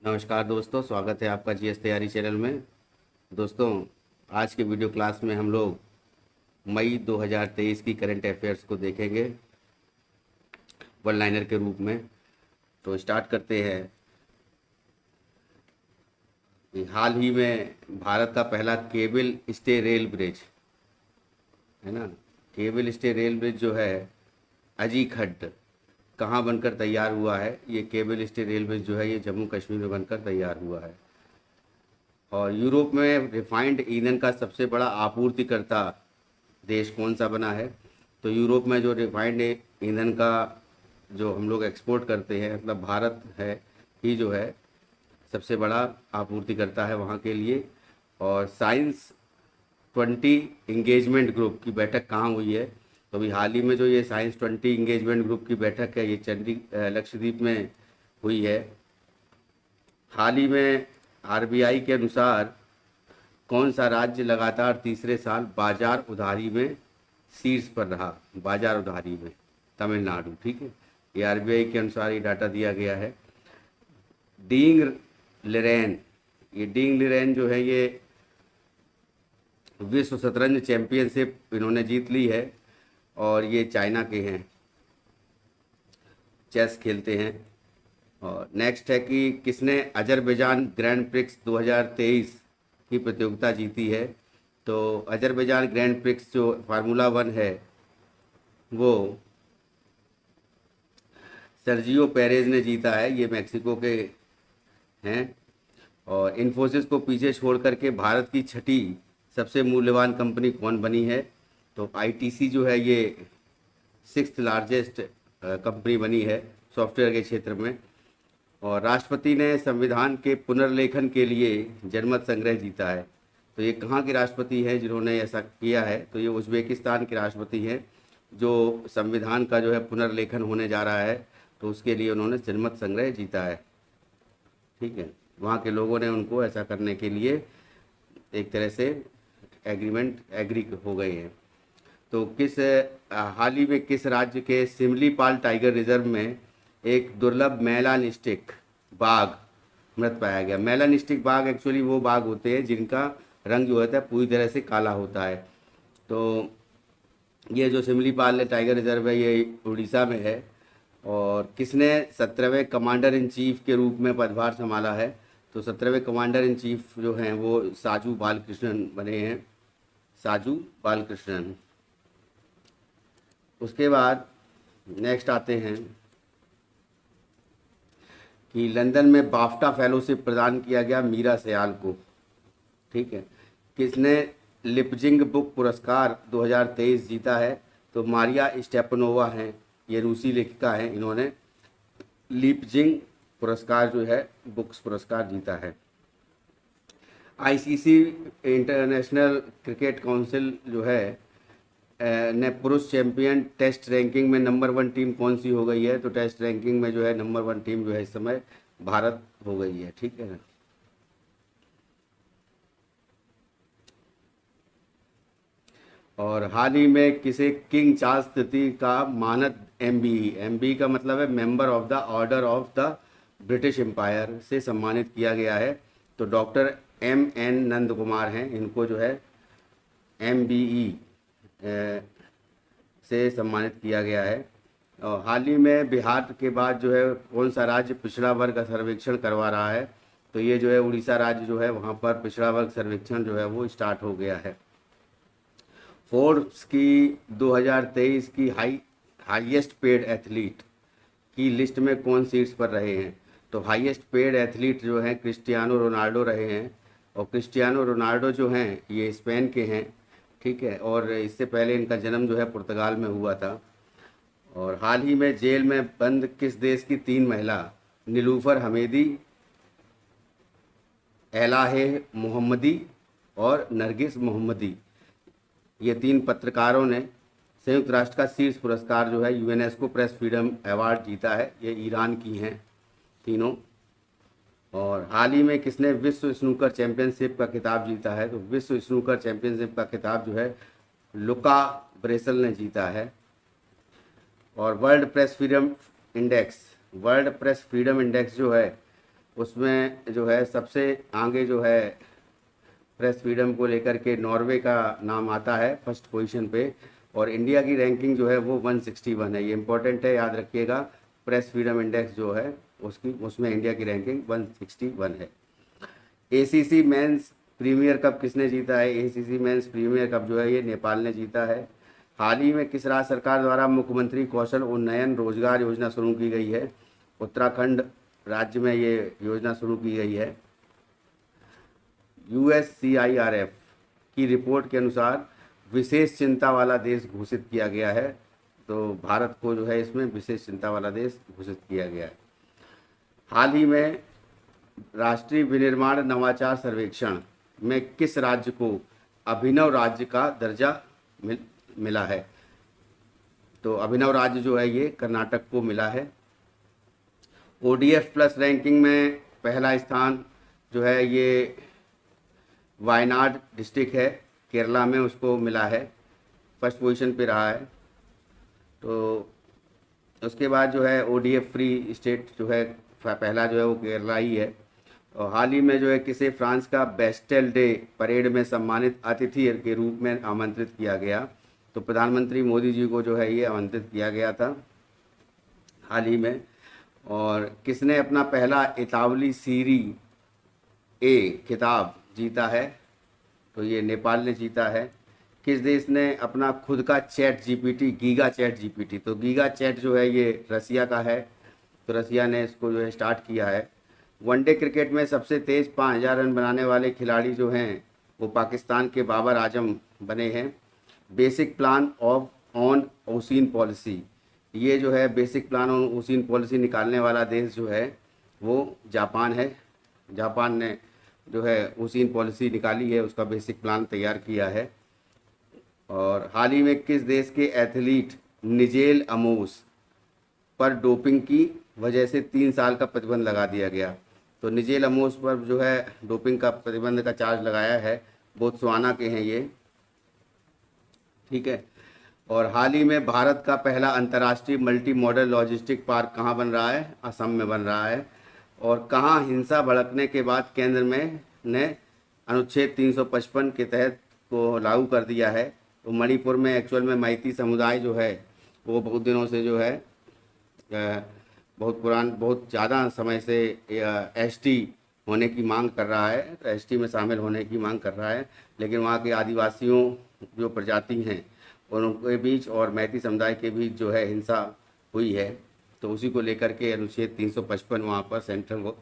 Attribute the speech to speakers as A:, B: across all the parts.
A: नमस्कार दोस्तों, स्वागत है आपका जीएस तैयारी चैनल में। दोस्तों, आज के वीडियो क्लास में हम लोग मई 2023 की करंट अफेयर्स को देखेंगे वन लाइनर के रूप में। तो स्टार्ट करते हैं कि हाल ही में भारत का पहला केबल स्टे रेल ब्रिज है ना, केबल स्टे रेल ब्रिज जो है अजी खड्ड कहाँ बनकर तैयार हुआ है। ये केबल स्टे रेल ब्रिज जो है ये जम्मू कश्मीर में बनकर तैयार हुआ है। और यूरोप में रिफाइंड ईंधन का सबसे बड़ा आपूर्तिकर्ता देश कौन सा बना है? तो यूरोप में जो रिफाइंड ईंधन का जो हम लोग एक्सपोर्ट करते हैं, मतलब भारत है ही जो है सबसे बड़ा आपूर्तिकर्ता है वहाँ के लिए। और साइंस 20 इंगेजमेंट ग्रुप की बैठक कहाँ हुई है? तो अभी हाल ही में जो ये साइंस 20 इंगेजमेंट ग्रुप की बैठक है ये लक्षद्वीप में हुई है। हाल ही में आरबीआई के अनुसार कौन सा राज्य लगातार तीसरे साल बाजार उधारी में शीर्ष पर रहा? बाजार उधारी में तमिलनाडु। ठीक है, ये आरबीआई के अनुसार ये डाटा दिया गया है। डींग लिरेन, ये डींग लिरेन जो है ये विश्व शतरंज चैंपियनशिप इन्होंने जीत ली है और ये चाइना के हैं, चेस खेलते हैं। और नेक्स्ट है कि किसने अजरबैजान ग्रैंड प्रिक्स 2023 की प्रतियोगिता जीती है? तो अजरबैजान ग्रैंड प्रिक्स जो फार्मूला 1 है वो सर्जियो पेरेज ने जीता है, ये मैक्सिको के हैं। और इन्फोसिस को पीछे छोड़ करके भारत की छठी सबसे मूल्यवान कंपनी कौन बनी है? तो आईटीसी जो है ये 6th लार्जेस्ट कंपनी बनी है सॉफ्टवेयर के क्षेत्र में। और राष्ट्रपति ने संविधान के पुनर्लेखन के लिए जनमत संग्रह जीता है। तो ये कहाँ के राष्ट्रपति हैं जिन्होंने ऐसा किया है? तो ये उज़्बेकिस्तान के राष्ट्रपति हैं, जो संविधान का जो है पुनर्लेखन होने जा रहा है तो उसके लिए उन्होंने जनमत संग्रह जीता है। ठीक है, वहाँ के लोगों ने उनको ऐसा करने के लिए एक तरह से एग्री हो गए हैं। तो हाल ही में किस राज्य के सिमलीपाल टाइगर रिजर्व में एक दुर्लभ मेलानिस्टिक बाघ मृत पाया गया? मेलानिस्टिक बाघ एक्चुअली वो बाघ होते हैं जिनका रंग जो होता है पूरी तरह से काला होता है। तो ये जो सिमलीपाल टाइगर रिजर्व है ये उड़ीसा में है। और किसने 17वें कमांडर इन चीफ के रूप में पदभार संभाला है? तो 17वें कमांडर इन चीफ जो हैं वो साजू बालकृष्णन बने हैं, साजू बालकृष्णन। उसके बाद नेक्स्ट आते हैं कि लंदन में बाफ्टा फेलोशिप प्रदान किया गया मीरा सयाल को। ठीक है, किसने लिपजिंग बुक पुरस्कार 2023 जीता है? तो मारिया स्टेपनोवा हैं, ये रूसी लेखिका हैं, इन्होंने लिपजिंग पुरस्कार जो है बुक्स पुरस्कार जीता है। आईसीसी इंटरनेशनल क्रिकेट काउंसिल जो है ने पुरुष चैंपियन टेस्ट रैंकिंग में नंबर 1 टीम कौन सी हो गई है? तो टेस्ट रैंकिंग में जो है नंबर 1 टीम जो है इस समय भारत हो गई है। ठीक है ना। और हाल ही में किसे किंग चार्ल्स तृतीय का मानद एमबी का मतलब है member of the Order of the British Empire से सम्मानित किया गया है? तो डॉक्टर एम.एन. नंद कुमार हैं, इनको जो है एमबीई से सम्मानित किया गया है। और हाल ही में बिहार के बाद जो है कौन सा राज्य पिछड़ा वर्ग का सर्वेक्षण करवा रहा है? तो ये जो है उड़ीसा राज्य जो है वहाँ पर पिछड़ा वर्ग सर्वेक्षण जो है वो स्टार्ट हो गया है। फोर्ब्स की 2023 की हाईएस्ट पेड एथलीट की लिस्ट में कौन सीट्स पर रहे हैं? तो हाईएस्ट पेड एथलीट जो हैं क्रिस्टियानो रोनाल्डो रहे हैं। और क्रिस्टियानो रोनाल्डो जो हैं ये स्पेन के हैं। ठीक है, और इससे पहले इनका जन्म जो है पुर्तगाल में हुआ था। और हाल ही में जेल में बंद किस देश की 3 महिला नीलूफर हमेदी, एलाहे मोहम्मदी और नरगिस मोहम्मदी, ये 3 पत्रकारों ने संयुक्त राष्ट्र का शीर्ष पुरस्कार जो है यूनेस्को प्रेस फ्रीडम अवार्ड जीता है। ये ईरान की हैं तीनों। और हाल ही में किसने विश्व स्नूकर चैंपियनशिप का खिताब जीता है? तो विश्व स्नूकर चैंपियनशिप का खिताब जो है लुका ब्रेसल ने जीता है। और वर्ल्ड प्रेस फ्रीडम इंडेक्स जो है उसमें जो है सबसे आगे जो है प्रेस फ्रीडम को लेकर के नॉर्वे का नाम आता है फर्स्ट पोजीशन पे, और इंडिया की रैंकिंग जो है वो 161 है। ये इंपॉर्टेंट है, याद रखिएगा। प्रेस फ्रीडम इंडेक्स जो है उसमें इंडिया की रैंकिंग 161 है। एसीसी मेंस प्रीमियर कप किसने जीता है? एसीसी मेंस प्रीमियर कप जो है ये नेपाल ने जीता है। हाल ही में किस राज्य सरकार द्वारा मुख्यमंत्री कौशल उन्नयन रोजगार योजना शुरू की गई है? उत्तराखंड राज्य में ये योजना शुरू की गई है। USCIRF की रिपोर्ट के अनुसार विशेष चिंता वाला देश घोषित किया गया है, तो भारत को जो है इसमें विशेष चिंता वाला देश घोषित किया गया है। हाल ही में राष्ट्रीय विनिर्माण नवाचार सर्वेक्षण में किस राज्य को अभिनव राज्य का दर्जा मिला है? तो अभिनव राज्य जो है ये कर्नाटक को मिला है। ODF प्लस रैंकिंग में पहला स्थान जो है ये वायनाड डिस्ट्रिक्ट है, केरला में, उसको मिला है, फर्स्ट पोजीशन पे रहा है। तो उसके बाद जो है ODF फ्री स्टेट जो है पहला जो है वो केरला ही है। और हाल ही में जो है किसे फ्रांस का बेस्टेल डे परेड में सम्मानित अतिथि के रूप में आमंत्रित किया गया? तो प्रधानमंत्री मोदी जी को जो है ये आमंत्रित किया गया था हाल ही में। और किसने अपना पहला इतावली सीरी ए खिताब जीता है? तो ये नेपाल ने जीता है। किस देश ने अपना खुद का chat GPT, giga chad GPT, तो गीगा चैट जो है ये रसिया का है, तो रसिया ने इसको जो है स्टार्ट किया है। वनडे क्रिकेट में सबसे तेज़ 5000 रन बनाने वाले खिलाड़ी जो हैं वो पाकिस्तान के बाबर आजम बने हैं। Basic plan on ocean policy, ये जो है basic plan on ocean policy निकालने वाला देश जो है वो जापान है। जापान ने जो है ओशियन पॉलिसी निकाली है, उसका बेसिक प्लान तैयार किया है। और हाल ही में किस देश के एथलीट निजेल अमोस पर डोपिंग की वजह से 3 साल का प्रतिबंध लगा दिया गया? तो निजेल अमोस पर जो है डोपिंग का प्रतिबंध का चार्ज लगाया है, बोत्सवाना के हैं ये, ठीक है। और हाल ही में भारत का पहला अंतर्राष्ट्रीय मल्टी मॉडल लॉजिस्टिक पार्क कहाँ बन रहा है? असम में बन रहा है। और कहाँ हिंसा भड़कने के बाद केंद्र में ने अनुच्छेद 355 के तहत को लागू कर दिया है? तो मणिपुर में एक्चुअल में मैती समुदाय जो है वो बहुत दिनों से जो है बहुत ज़्यादा समय से ST होने की मांग कर रहा है, तो ST में शामिल होने की मांग कर रहा है। लेकिन वहाँ के आदिवासियों जो प्रजाति हैं उनके बीच और मैती समुदाय के बीच जो है हिंसा हुई है, तो उसी को लेकर के अनुच्छेद 355 वहाँ पर सेंट्रल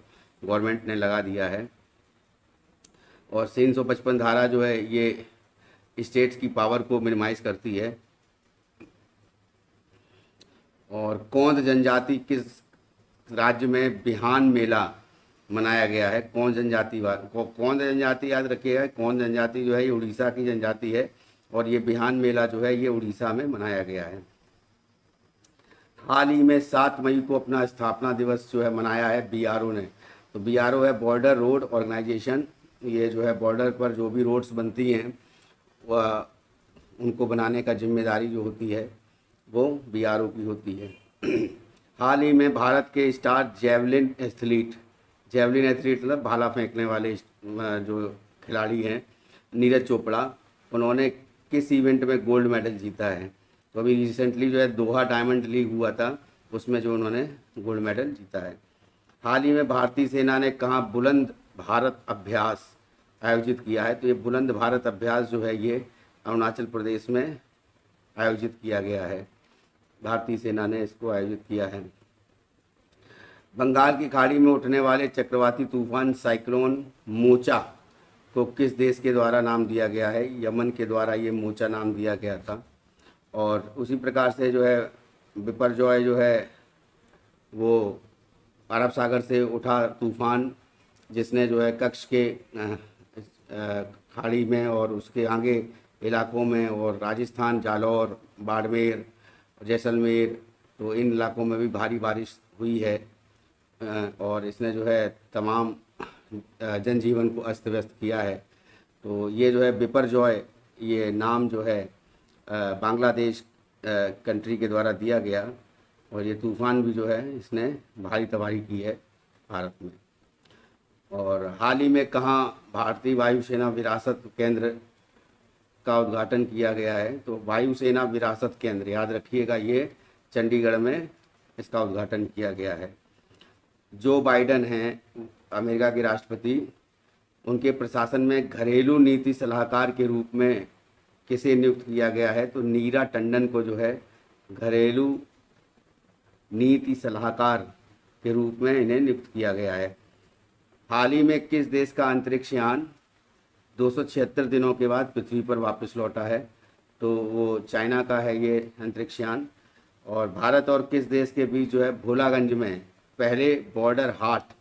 A: गवर्नमेंट ने लगा दिया है। और 355 धारा जो है ये स्टेट्स की पावर को मिनिमाइज करती है। और कौंध जनजाति किस राज्य में बिहान मेला मनाया गया है? कौंध जनजाति कौंध जनजाति याद रखिएगा, कौंध जनजाति जो है ये उड़ीसा की जनजाति है, और ये बिहान मेला जो है ये उड़ीसा में मनाया गया है। हाल ही में 7 मई को अपना स्थापना दिवस जो है मनाया है BRO ने। तो BRO है बॉर्डर रोड ऑर्गेनाइजेशन। ये जो है बॉर्डर पर जो भी रोड्स बनती हैं वह उनको बनाने का जिम्मेदारी जो होती है वो BRO की होती है। हाल ही में भारत के स्टार जेवलिन एथलीट मतलब भाला फेंकने वाले जो खिलाड़ी हैं नीरज चोपड़ा, उन्होंने किस इवेंट में गोल्ड मेडल जीता है? तो अभी रिसेंटली जो है दोहा डायमंड लीग हुआ था, उसमें जो उन्होंने गोल्ड मेडल जीता है। हाल ही में भारतीय सेना ने कहाँ बुलंद भारत अभ्यास आयोजित किया है? तो ये बुलंद भारत अभ्यास जो है ये अरुणाचल प्रदेश में आयोजित किया गया है, भारतीय सेना ने इसको आयोजित किया है। बंगाल की खाड़ी में उठने वाले चक्रवाती तूफान साइक्लोन मोचा को किस देश के द्वारा नाम दिया गया है? यमन के द्वारा ये मोचा नाम दिया गया था। और उसी प्रकार से जो है बिपरजॉय जो है वो अरब सागर से उठा तूफान, जिसने जो है कच्छ के खाड़ी में और उसके आगे इलाकों में और राजस्थान, जालौर, बाड़मेर, जैसलमेर, तो इन इलाकों में भी भारी बारिश हुई है। और इसने जो है तमाम जनजीवन को अस्त व्यस्त किया है। तो ये जो है बिपरजॉय ये नाम जो है बांग्लादेश कंट्री के द्वारा दिया गया, और ये तूफ़ान भी जो है इसने भारी तबाही की है भारत में। हाल ही में कहाँ भारतीय वायुसेना विरासत केंद्र का उद्घाटन किया गया है? तो वायुसेना विरासत केंद्र, याद रखिएगा, ये चंडीगढ़ में इसका उद्घाटन किया गया है। जो बाइडन हैं अमेरिका के राष्ट्रपति, उनके प्रशासन में घरेलू नीति सलाहकार के रूप में किसे नियुक्त किया गया है? तो नीरा टंडन को जो है घरेलू नीति सलाहकार के रूप में इन्हें नियुक्त किया गया है। हाल ही में किस देश का अंतरिक्ष यान 276 दिनों के बाद पृथ्वी पर वापस लौटा है? तो वो चाइना का है ये अंतरिक्ष यान। और भारत और किस देश के बीच जो है भोलागंज में पहले बॉर्डर हाट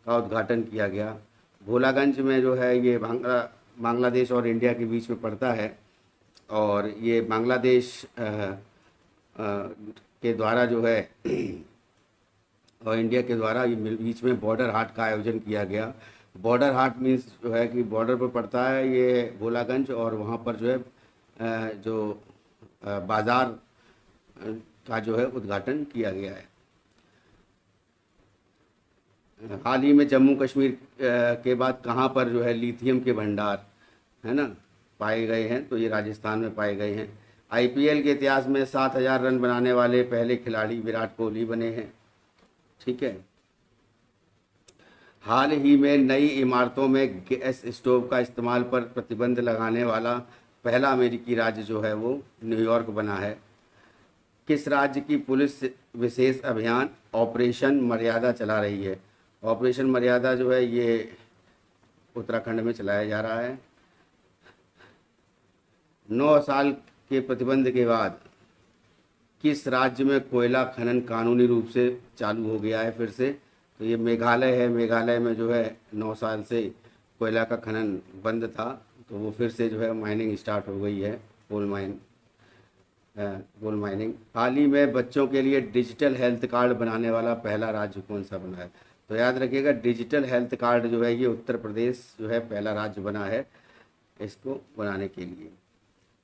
A: का उद्घाटन किया गया? भोलागंज में जो है ये बांग्लादेश और इंडिया के बीच में पड़ता है, और ये बांग्लादेश के द्वारा जो है और इंडिया के द्वारा ये बीच में बॉर्डर हाट का आयोजन किया गया। बॉर्डर हाट मीन्स जो है कि बॉर्डर पर पड़ता है ये भोलागंज, और वहाँ पर जो है बाज़ार का जो है उद्घाटन किया गया है। हाल ही में जम्मू कश्मीर के बाद कहाँ पर जो है लिथियम के भंडार है ना पाए गए हैं? तो ये राजस्थान में पाए गए हैं। आईपीएल के इतिहास में 7,000 रन बनाने वाले पहले खिलाड़ी विराट कोहली बने हैं। ठीक है। हाल ही में नई इमारतों में गैस स्टोव का इस्तेमाल पर प्रतिबंध लगाने वाला पहला अमेरिकी राज्य जो है वो न्यूयॉर्क बना है। किस राज्य की पुलिस विशेष अभियान ऑपरेशन मर्यादा चला रही है? ऑपरेशन मर्यादा जो है ये उत्तराखंड में चलाया जा रहा है। 9 साल के प्रतिबंध के बाद किस राज्य में कोयला खनन कानूनी रूप से चालू हो गया है फिर से? तो ये मेघालय है। मेघालय में जो है 9 साल से कोयला का खनन बंद था, तो वो फिर से जो है माइनिंग स्टार्ट हो गई है, कोल माइनिंग। हाल ही में बच्चों के लिए डिजिटल हेल्थ कार्ड बनाने वाला पहला राज्य कौन सा बना है? तो याद रखिएगा, डिजिटल हेल्थ कार्ड जो है ये उत्तर प्रदेश जो है पहला राज्य बना है इसको बनाने के लिए।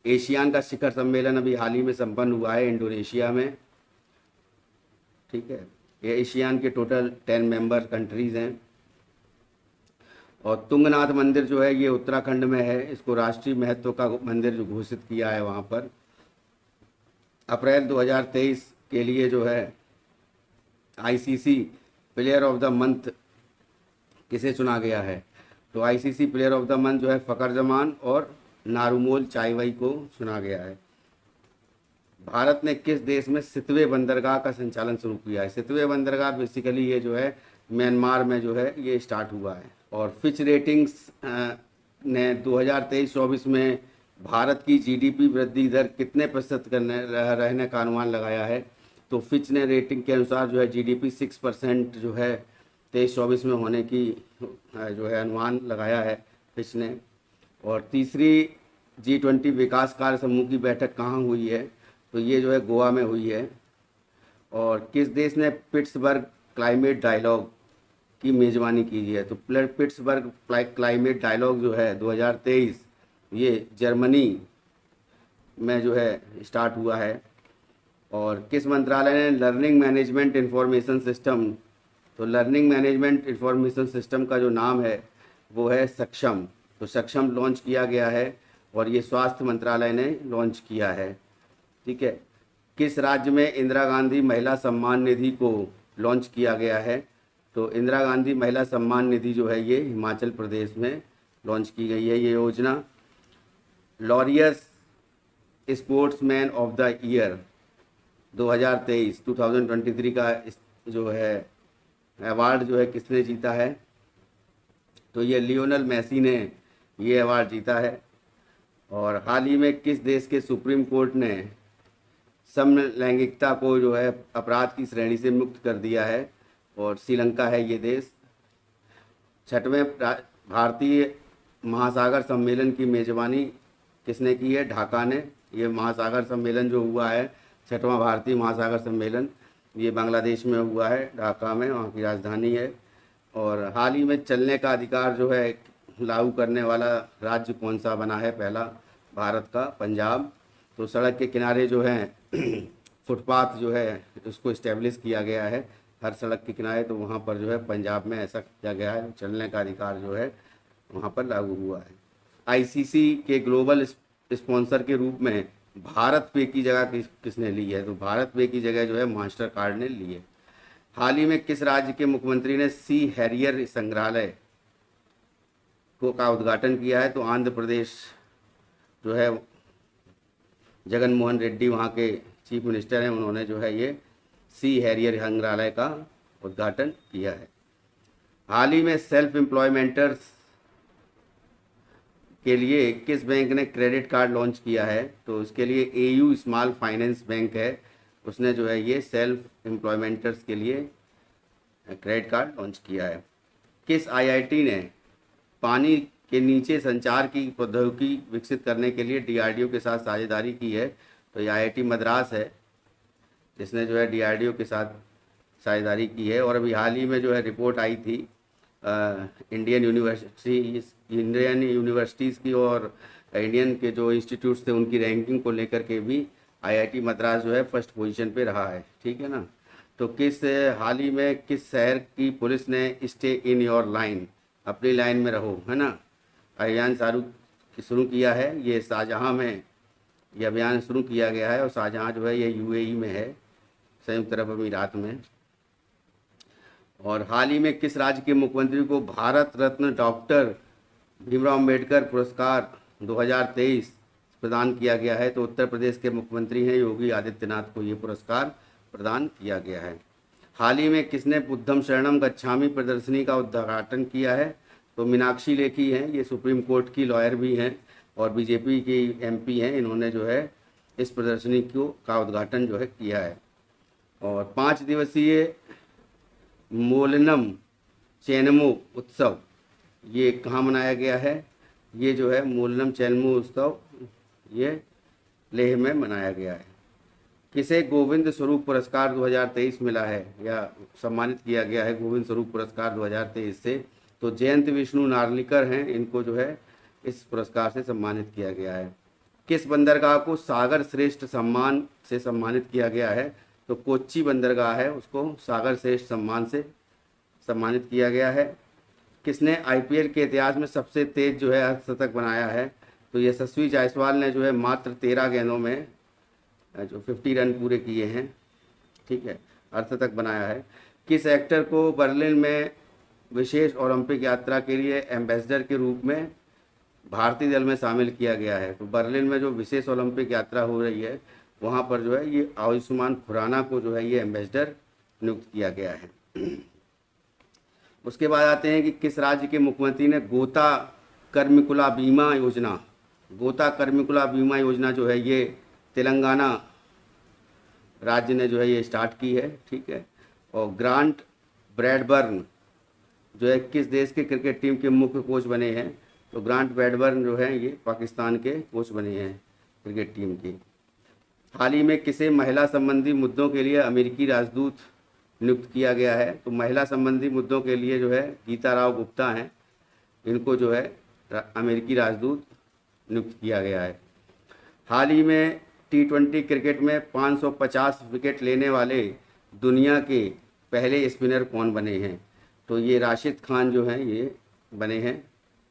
A: एशियान का शिखर सम्मेलन अभी हाल ही में संपन्न हुआ है इंडोनेशिया में। ठीक है। ये एशियान के टोटल 10 मेंबर कंट्रीज़ हैं। और तुंगनाथ मंदिर जो है ये उत्तराखंड में है। इसको राष्ट्रीय महत्व का मंदिर जो घोषित किया है वहाँ पर। अप्रैल 2023 के लिए जो है ICC player of the month किसे चुना गया है? तो ICC player of the month जो है फ़खर जमान और नारुमोल चाइवई को चुना गया है। भारत ने किस देश में सितवे बंदरगाह का संचालन शुरू किया है? सितवे बंदरगाह बेसिकली ये जो है म्यांमार में जो है ये स्टार्ट हुआ है। और फिच रेटिंग्स ने 2023-24 में भारत की जीडीपी वृद्धि दर कितने प्रतिशत रहने का अनुमान लगाया है? तो फिच ने रेटिंग के अनुसार जो है जीडीपी 6% जो है 23-24 में होने की जो है अनुमान लगाया है फिच ने। और तीसरी G20 विकास कार्य समूह की बैठक कहाँ हुई है? तो ये जो है गोवा में हुई है। और किस देश ने पिट्सबर्ग क्लाइमेट डायलॉग की मेज़बानी की है? तो पिट्सबर्ग क्लाइमेट डायलॉग जो है 2023 ये जर्मनी में जो है स्टार्ट हुआ है। और किस मंत्रालय ने लर्निंग मैनेजमेंट इंफॉर्मेशन सिस्टम, तो लर्निंग मैनेजमेंट इंफॉर्मेशन सिस्टम का जो नाम है वो है सक्षम, तो सक्षम लॉन्च किया गया है और ये स्वास्थ्य मंत्रालय ने लॉन्च किया है। ठीक है। किस राज्य में इंदिरा गांधी महिला सम्मान निधि को लॉन्च किया गया है? तो इंदिरा गांधी महिला सम्मान निधि जो है ये हिमाचल प्रदेश में लॉन्च की गई है ये योजना। Laureus sportsman of the year 2023 का जो है अवार्ड जो है किसने जीता है? तो ये लियोनल मेसी ने ये अवार्ड जीता है। और हाल ही में किस देश के सुप्रीम कोर्ट ने समलैंगिकता को जो है अपराध की श्रेणी से मुक्त कर दिया है? और श्रीलंका है ये देश। 6वें भारतीय महासागर सम्मेलन की मेज़बानी किसने की है? ढाका ने। ये महासागर सम्मेलन जो हुआ है 6वां भारतीय महासागर सम्मेलन ये बांग्लादेश में हुआ है, ढाका में, वहाँ की राजधानी है। और हाल ही में चलने का अधिकार जो है लागू करने वाला राज्य कौन सा बना है? पहला भारत का पंजाब। तो सड़क के किनारे जो है फुटपाथ जो है उसको इस्टेब्लिश किया गया है हर सड़क के किनारे, तो वहाँ पर जो है पंजाब में ऐसा किया गया है, चलने का अधिकार जो है वहाँ पर लागू हुआ है। आईसीसी के ग्लोबल स्पॉन्सर के रूप में भारत पे की जगह किसने ली है? तो भारत पे की जगह जो है मास्टर कार्ड ने ली है। हाल ही में किस राज्य के मुख्यमंत्री ने सी हैरियर संग्रहालय को का उद्घाटन किया है? तो आंध्र प्रदेश जो है, जगन मोहन रेड्डी वहाँ के चीफ मिनिस्टर हैं, उन्होंने जो है ये सी हैरियर संग्रहालय का उद्घाटन किया है। हाल ही में सेल्फ एम्प्लॉयमेंटर्स के लिए किस बैंक ने क्रेडिट कार्ड लॉन्च किया है? तो इसके लिए एयू स्मॉल फाइनेंस बैंक है, उसने जो है ये सेल्फ एम्प्लॉयमेंटर्स के लिए क्रेडिट कार्ड लॉन्च किया है। किस आईआईटी ने पानी के नीचे संचार की प्रौद्योगिकी विकसित करने के लिए डीआरडीओ के साथ साझेदारी की है? तो ये आईआईटी मद्रास है, जिसने जो है डीआरडीओ के साथ साझेदारी की है। और अभी हाल ही में जो है रिपोर्ट आई थी इंडियन यूनिवर्सिटीज़ की और इंडियन के जो इंस्टीट्यूट्स थे उनकी रैंकिंग को लेकर के भी आईआईटी मद्रास जो है फर्स्ट पोजीशन पे रहा है, ठीक है ना। तो हाल ही में किस शहर की पुलिस ने स्टे इन योर लाइन, अपनी लाइन में रहो, है ना, अभियान शुरू किया है? ये शाहजहाँ में ये अभियान शुरू किया गया है, और शाहजहाँ जो है ये यूएई में है, संयुक्त अरब अमीरात में। और हाल ही में किस राज्य के मुख्यमंत्री को भारत रत्न डॉक्टर भीमराव अम्बेडकर पुरस्कार 2023 प्रदान किया गया है? तो उत्तर प्रदेश के मुख्यमंत्री हैं योगी आदित्यनाथ को ये पुरस्कार प्रदान किया गया है। हाल ही में किसने बुद्धम शरणम गच्छामी प्रदर्शनी का उद्घाटन किया है? तो मीनाक्षी लेखी हैं, ये सुप्रीम कोर्ट की लॉयर भी हैं और बीजेपी की एमपी हैं, इन्होंने जो है इस प्रदर्शनी का उद्घाटन जो है किया है। और 5 दिवसीय मोलनम चैनमो उत्सव ये कहाँ मनाया गया है? ये जो है मोलनम चैनमो उत्सव ये लेह में मनाया गया है। किसे गोविंद स्वरूप पुरस्कार 2023 मिला है या सम्मानित किया गया है गोविंद स्वरूप पुरस्कार 2023 से? तो जयंत विष्णु नार्लिकर हैं, इनको जो है इस पुरस्कार से सम्मानित किया गया है। किस बंदरगाह को सागर श्रेष्ठ सम्मान से सम्मानित किया गया है? तो कोच्चि बंदरगाह है, उसको सागर श्रेष्ठ सम्मान से सम्मानित किया गया है। किसने आईपीएल के इतिहास में सबसे तेज जो है अर्धशतक बनाया है? तो यशस्वी जायसवाल ने जो है मात्र 13 गेंदों में जो 50 रन पूरे किए हैं, ठीक है, अर्धशतक बनाया है। किस एक्टर को बर्लिन में विशेष ओलंपिक यात्रा के लिए एम्बेसडर के रूप में भारतीय दल में शामिल किया गया है? तो बर्लिन में जो विशेष ओलंपिक यात्रा हो रही है वहाँ पर जो है ये आयुष्मान खुराना को जो है ये एम्बेसडर नियुक्त किया गया है। उसके बाद आते हैं कि किस राज्य के मुख्यमंत्री ने गोता कर्मिकुला बीमा योजना जो है ये तेलंगाना राज्य ने जो है ये स्टार्ट की है, ठीक है। और ग्रांट ब्रैडबर्न जो है किस देश के क्रिकेट टीम के मुख्य कोच बने हैं? तो ग्रांट ब्रैडबर्न जो है ये पाकिस्तान के कोच बने हैं क्रिकेट टीम की। हाल ही में किसे महिला संबंधी मुद्दों के लिए अमेरिकी राजदूत नियुक्त किया गया है? तो महिला संबंधी मुद्दों के लिए जो है गीता राव गुप्ता हैं, इनको जो है अमेरिकी राजदूत नियुक्त किया गया है। हाल ही में T20 क्रिकेट में 550 विकेट लेने वाले दुनिया के पहले स्पिनर कौन बने हैं? तो ये राशिद खान जो हैं ये बने हैं,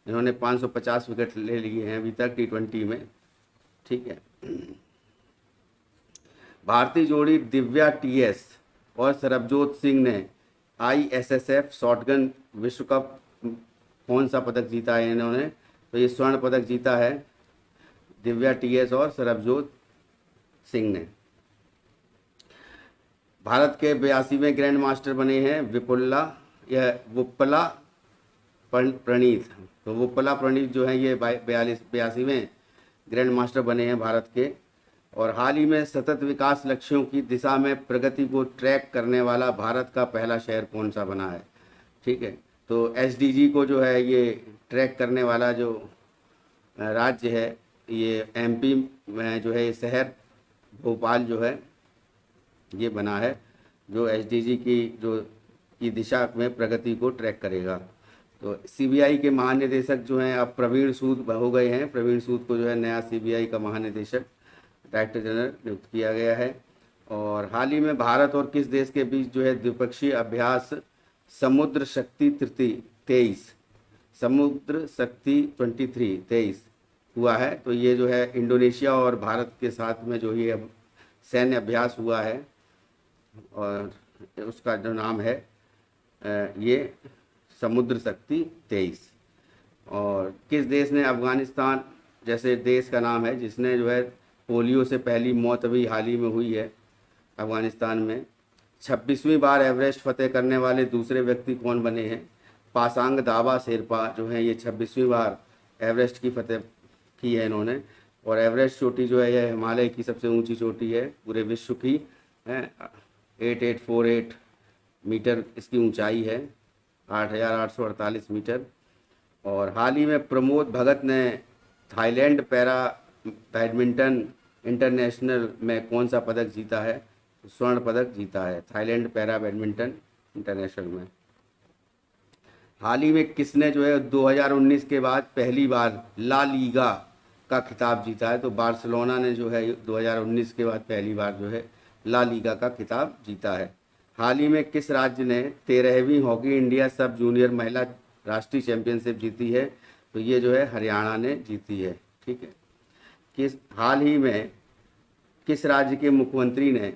A: इन्होंने 550 विकेट ले लिए हैं अभी तक T20 में, ठीक है। भारतीय जोड़ी दिव्या TS और सरबजोत सिंह ने ISSF शॉटगन विश्व कप कौन सा पदक जीता है इन्होंने? तो ये स्वर्ण पदक जीता है दिव्या TS और सरबजोत सिंह ने। भारत के 82वें ग्रैंड मास्टर बने हैं वुप्पला प्रणीत। तो वुप्पला प्रणीत जो है ये 82वें ग्रैंड मास्टर बने हैं भारत के। और हाल ही में सतत विकास लक्ष्यों की दिशा में प्रगति को ट्रैक करने वाला भारत का पहला शहर कौन सा बना है? ठीक है, तो SDG को जो है ये ट्रैक करने वाला जो राज्य है ये MP में जो है ये शहर भोपाल जो है ये बना है, जो SDG की दिशा में प्रगति को ट्रैक करेगा। तो CBI के महानिदेशक जो हैं अब प्रवीण सूद हो गए हैं। प्रवीण सूद को जो है नया CBI का महानिदेशक डायरेक्टर जनरल नियुक्त किया गया है। और हाल ही में भारत और किस देश के बीच जो है द्विपक्षीय अभ्यास समुद्र शक्ति 23 समुद्र शक्ति 23 हुआ है? तो ये जो है इंडोनेशिया और भारत के साथ में जो ये सैन्य अभ्यास हुआ है, और उसका जो नाम है ये समुद्र शक्ति 23। और किस देश ने अफगानिस्तान जैसे देश का नाम है जिसने जो है पोलियो से पहली मौत अभी हाल ही में हुई है अफगानिस्तान में? 26वीं बार एवरेस्ट फतेह करने वाले दूसरे व्यक्ति कौन बने हैं? पासांग दावा शेरपा जो है ये 26वीं बार एवरेस्ट की फतेह की है इन्होंने। और एवरेस्ट चोटी जो है यह हिमालय की सबसे ऊंची चोटी है पूरे विश्व की है। 8848 मीटर इसकी ऊंचाई है, 8848 मीटर। और हाल ही में प्रमोद भगत ने थाईलैंड पैरा बैडमिंटन इंटरनेशनल में कौन सा पदक जीता है? स्वर्ण पदक जीता है थाईलैंड पैरा बैडमिंटन इंटरनेशनल में। हाल ही में किसने जो है 2019 के बाद पहली बार ला लीगा का खिताब जीता है? तो बार्सिलोना ने जो है 2019 के बाद पहली बार जो है ला लीगा का खिताब जीता है। हाल ही में किस राज्य ने 13वीं हॉकी इंडिया सब जूनियर महिला राष्ट्रीय चैंपियनशिप जीती है? तो ये जो है हरियाणा ने जीती है। ठीक है। हाल ही में किस राज्य के मुख्यमंत्री ने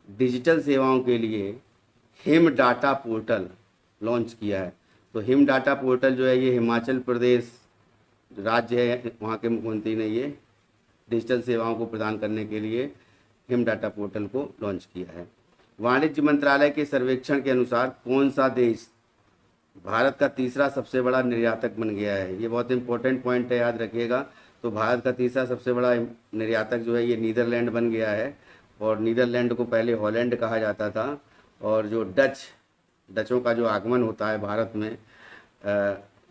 A: डिजिटल सेवाओं के लिए हिम डाटा पोर्टल लॉन्च किया है? तो हिम डाटा पोर्टल जो है ये हिमाचल प्रदेश राज्य है, वहाँ के मुख्यमंत्री ने ये डिजिटल सेवाओं को प्रदान करने के लिए हिम डाटा पोर्टल को लॉन्च किया है। वाणिज्य मंत्रालय के सर्वेक्षण के अनुसार कौन सा देश भारत का तीसरा सबसे बड़ा निर्यातक बन गया है? ये बहुत इंपॉर्टेंट पॉइंट है, याद रखिएगा। तो भारत का तीसरा सबसे बड़ा निर्यातक जो है ये नीदरलैंड बन गया है। और नीदरलैंड को पहले हॉलैंड कहा जाता था। और जो डचों का जो आगमन होता है भारत में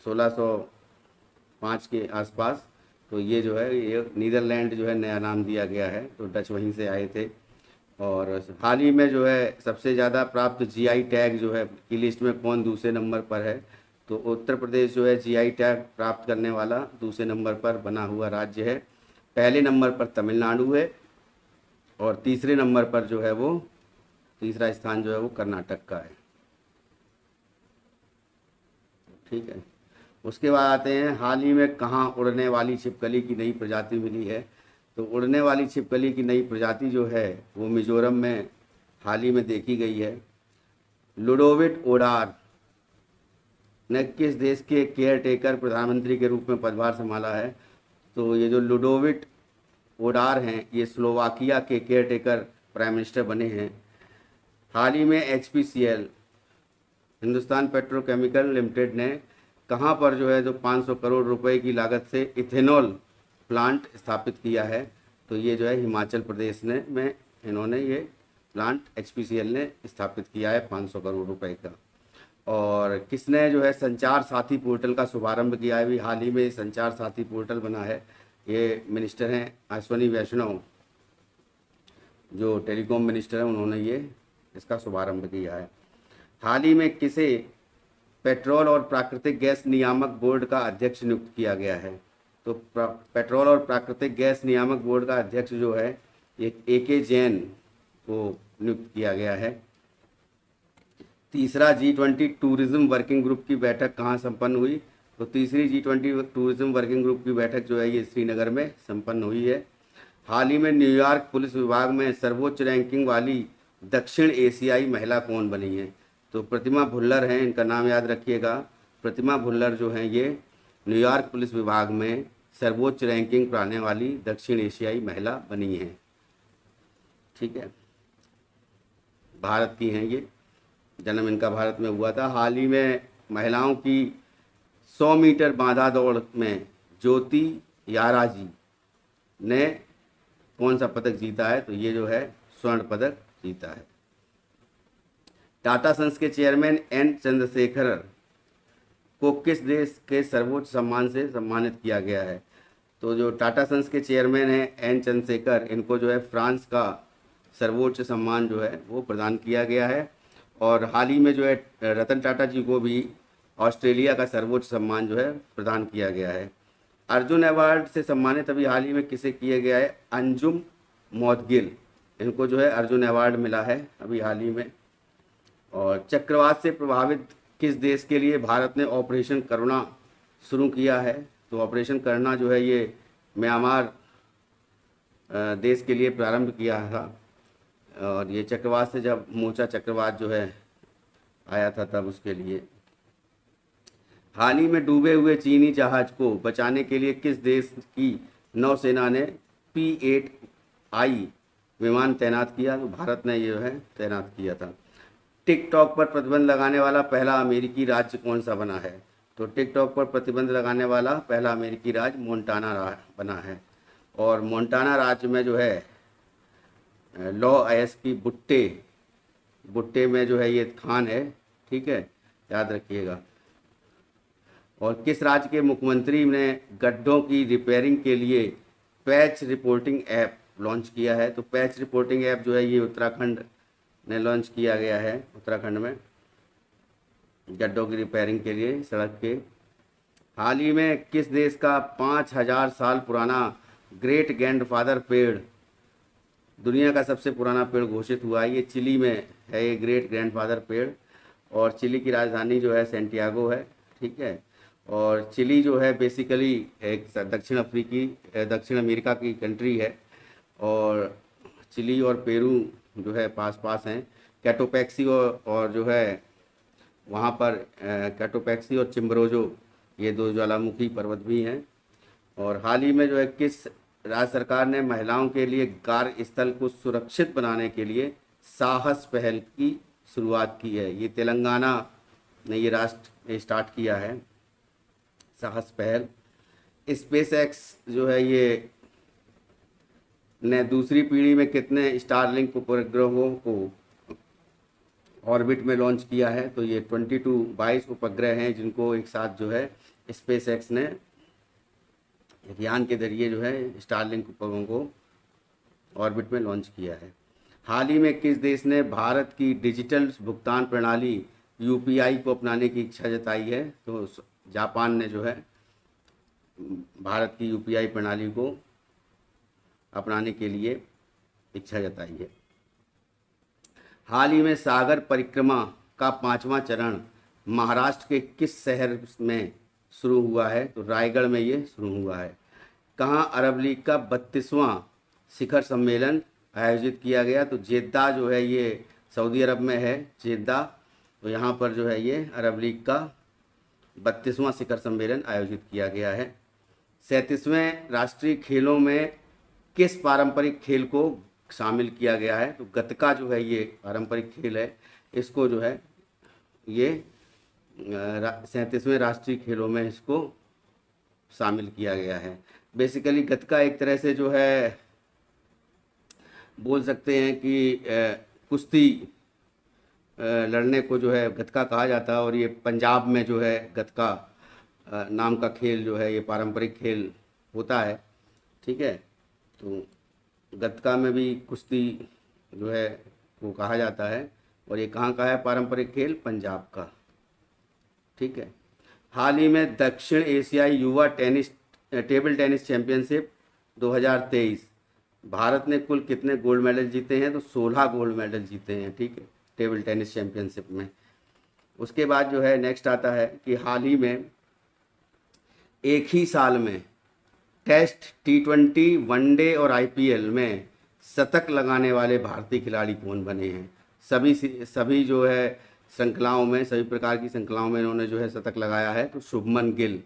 A: 1605 के आसपास, तो ये जो है ये नीदरलैंड जो है नया नाम दिया गया है। तो डच वहीं से आए थे। और हाल ही में जो है सबसे ज़्यादा प्राप्त जीआई टैग जो है की लिस्ट में कौन दूसरे नंबर पर है? तो उत्तर प्रदेश जो है जीआई टैग प्राप्त करने वाला दूसरे नंबर पर बना हुआ राज्य है। पहले नंबर पर तमिलनाडु है और तीसरे नंबर पर जो है वो तीसरा स्थान जो है वो कर्नाटक का है। ठीक है। उसके बाद आते हैं हाल ही में कहाँ उड़ने वाली छिपकली की नई प्रजाति मिली है? तो उड़ने वाली छिपकली की नई प्रजाति जो है वो मिजोरम में हाल ही में देखी गई है। लुडोविट ओडार ने किस देश के केयर टेकर प्रधानमंत्री के रूप में पदभार संभाला है? तो ये जो लुडोविट ओडार हैं ये स्लोवाकिया के केयर टेकर प्राइम मिनिस्टर बने हैं। हाल ही में HPCL हिंदुस्तान पेट्रोकेमिकल लिमिटेड ने कहाँ पर जो है जो 500 करोड़ रुपए की लागत से इथेनॉल प्लांट स्थापित किया है? तो ये जो है हिमाचल प्रदेश में इन्होंने ये प्लांट HPCL ने स्थापित किया है 500 करोड़ रुपए का। और किसने जो है संचार साथी पोर्टल का शुभारंभ किया है? भी हाल ही में संचार साथी पोर्टल बना है। ये मिनिस्टर हैं अश्वनी वैष्णव, जो टेलीकॉम मिनिस्टर हैं, उन्होंने ये इसका शुभारंभ किया है। हाल ही में किसे पेट्रोल और प्राकृतिक गैस नियामक बोर्ड का अध्यक्ष नियुक्त किया गया है? तो पेट्रोल और प्राकृतिक गैस नियामक बोर्ड का अध्यक्ष जो है ये AK जैन को नियुक्त किया गया है। तीसरा G20 टूरिज्म वर्किंग ग्रुप की बैठक कहाँ संपन्न हुई? तो तीसरी G20 टूरिज्म वर्किंग ग्रुप की बैठक जो है ये श्रीनगर में संपन्न हुई है। हाल ही में न्यूयॉर्क पुलिस विभाग में सर्वोच्च रैंकिंग वाली दक्षिण एशियाई महिला कौन बनी है? तो प्रतिमा भुल्लर हैं, इनका नाम याद रखिएगा। प्रतिमा भुल्लर जो हैं ये न्यूयॉर्क पुलिस विभाग में सर्वोच्च रैंकिंग पाने वाली दक्षिण एशियाई महिला बनी हैं। ठीक है, भारत की हैं ये, जन्म इनका भारत में हुआ था। हाल ही में महिलाओं की 100 मीटर बांधा दौड़ में ज्योति याराजी ने कौन सा पदक जीता है? तो ये जो है स्वर्ण पदक जीता है। टाटा सन्स के चेयरमैन N चंद्रशेखर को किस देश के सर्वोच्च सम्मान से सम्मानित किया गया है? तो जो टाटा सन्स के चेयरमैन हैं N चंद्रशेखर, इनको जो है फ्रांस का सर्वोच्च सम्मान जो है वो प्रदान किया गया है। और हाल ही में जो है रतन टाटा जी को भी ऑस्ट्रेलिया का सर्वोच्च सम्मान जो है प्रदान किया गया है। अर्जुन अवार्ड से सम्मानित अभी हाल ही में किसे किया गया है? अंजुम मौदगिल इनको जो है अर्जुन अवार्ड मिला है अभी हाल ही में। और चक्रवात से प्रभावित किस देश के लिए भारत ने ऑपरेशन करुणा शुरू किया है? तो ऑपरेशन करुणा जो है ये म्यांमार देश के लिए प्रारंभ किया था। और ये चक्रवात से, जब मोचा चक्रवात जो है आया था तब उसके लिए। हाल ही में डूबे हुए चीनी जहाज को बचाने के लिए किस देश की नौसेना ने P-8I विमान तैनात किया? तो भारत ने ये है तैनात किया था। टिकटॉक पर प्रतिबंध लगाने वाला पहला अमेरिकी राज्य कौन सा बना है? तो टिकटॉक पर प्रतिबंध लगाने वाला पहला अमेरिकी राज्य मोंटाना बना है। और मोंटाना राज्य में जो है लॉ ISP बुट्टे में जो है ये खान है, ठीक है, याद रखिएगा। और किस राज्य के मुख्यमंत्री ने गड्ढों की रिपेयरिंग के लिए पैच रिपोर्टिंग ऐप लॉन्च किया है? तो पैच रिपोर्टिंग ऐप जो है ये उत्तराखंड ने लॉन्च किया गया है, उत्तराखंड में गड्ढों की रिपेयरिंग के लिए सड़क के। हाल ही में किस देश का 5000 साल पुराना ग्रेट ग्रैंडफादर पेड़ दुनिया का सबसे पुराना पेड़ घोषित हुआ है? ये चिली में है ये ग्रेट ग्रैंडफादर पेड़। और चिली की राजधानी जो है सैंटियागो है, ठीक है। और चिली जो है बेसिकली एक दक्षिण अमेरिका की कंट्री है। और चिली और पेरू जो है पास पास हैं। कैटोपैक्सी और जो है वहाँ पर कैटोपैक्सी और चिम्बरोजो ये दो ज्वालामुखी पर्वत भी हैं। और हाल ही में जो है किस राज्य सरकार ने महिलाओं के लिए कार्यस्थल को सुरक्षित बनाने के लिए साहस पहल की शुरुआत की है? ये तेलंगाना ने ये राष्ट्र स्टार्ट किया है साहस पहल। स्पेस एक्स जो है ये ने दूसरी पीढ़ी में कितने स्टारलिंक उपग्रहों को ऑर्बिट में लॉन्च किया है? तो ये 22 उपग्रह हैं जिनको एक साथ जो है स्पेस एक्स ने यान के जरिए जो है स्टारलिंक उपग्रहों को ऑर्बिट में लॉन्च किया है। हाल ही में किस देश ने भारत की डिजिटल भुगतान प्रणाली UPI को अपनाने की इच्छा जताई है? तो जापान ने जो है भारत की UPI प्रणाली को अपनाने के लिए इच्छा जताई है। हाल ही में सागर परिक्रमा का 5वां चरण महाराष्ट्र के किस शहर में शुरू हुआ है? तो रायगढ़ में ये शुरू हुआ है। कहाँ अरब लीग का 32वां शिखर सम्मेलन आयोजित किया गया? तो जेद्दा जो है ये सऊदी अरब में है, जेद्दा। तो यहाँ पर जो है ये अरब लीग का 32वां शिखर सम्मेलन आयोजित किया गया है। 37वें राष्ट्रीय खेलों में किस पारंपरिक खेल को शामिल किया गया है? तो गतका जो है ये पारंपरिक खेल है, इसको जो है ये 37वें राष्ट्रीय खेलों में इसको शामिल किया गया है। बेसिकली गतका एक तरह से जो है बोल सकते हैं कि कुश्ती लड़ने को जो है गतका कहा जाता है। और ये पंजाब में जो है गतका नाम का खेल जो है ये पारंपरिक खेल होता है, ठीक है। तो गतका में भी कुश्ती जो है वो कहा जाता है। और ये कहाँ का है पारंपरिक खेल? पंजाब का, ठीक है। हाल ही में दक्षिण एशियाई युवा टेबल टेनिस चैंपियनशिप 2023 भारत ने कुल कितने गोल्ड मेडल जीते हैं? तो 16 गोल्ड मेडल जीते हैं, ठीक है, टेबल टेनिस चैंपियनशिप में। उसके बाद जो है नेक्स्ट आता है कि हाल ही में एक ही साल में टेस्ट, T20, वनडे और IPL में शतक लगाने वाले भारतीय खिलाड़ी कौन बने हैं? सभी जो है श्रृंखलाओं में, सभी प्रकार की श्रृंखलाओं में इन्होंने जो है शतक लगाया है। तो शुभमन गिल,